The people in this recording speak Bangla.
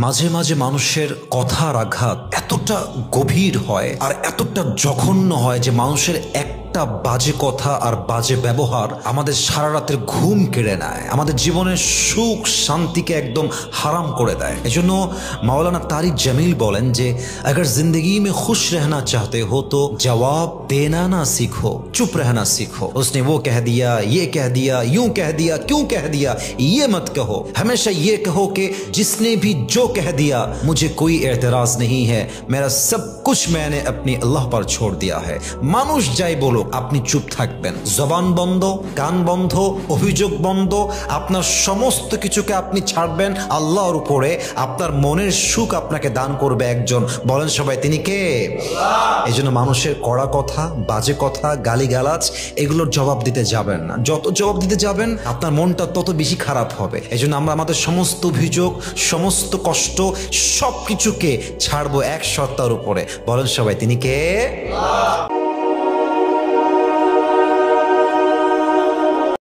মাঝে মাঝে মানুষের কথার আঘাত এতটা গভীর হয় আর এতটা জঘন্য হয় যে মানুষের একটা বাজে কথা আর বাজে ব্যবহার আমাদের সারা রাতের ঘুম কেড়ে নেয়, আমাদের জীবনের সুখ শান্তিকে একদম হারাম করে দেয়। এজন্য মাওলানা তারিক জামিল বলেন যে अगर जिंदगी में खुश रहना चाहते हो तो जवाब देना ना सीखो, चुप रहना सीखो। उसने वो कह दिया, ये कह दिया, यूं कह दिया, क्यों कह दिया, ये मत कहो। हमेशा ये कहो कि जिसने भी जो कह दिया मुझे कोई एतराज नहीं है, मेरा सब कुछ मैंने अपने अल्लाह पर छोड़ दिया है। মানুষ যাই বলো আপনি চুপ থাকবেন, জবান বন্ধ, কান বন্ধ, অভিযোগ বন্ধ, আপনার সমস্ত কিছুকে আপনি ছাড়বেন আল্লাহর উপরে। আপনার মনের সুখ আপনাকে দান করবে একজন, বলেন সবাই তিনি কে? এই জন্য মানুষের কড়া কথা, বাজে কথা, গালিগালাজ এগুলোর জবাব দিতে যাবেন না। যত জবাব দিতে যাবেন আপনার মনটা তত বেশি খারাপ হবে। এই জন্য আমরা আমাদের সমস্ত অভিযোগ, সমস্ত কষ্ট সব কিছুকে ছাড়বো এক সত্তার উপরে, বলেন সবাই তিনি কে?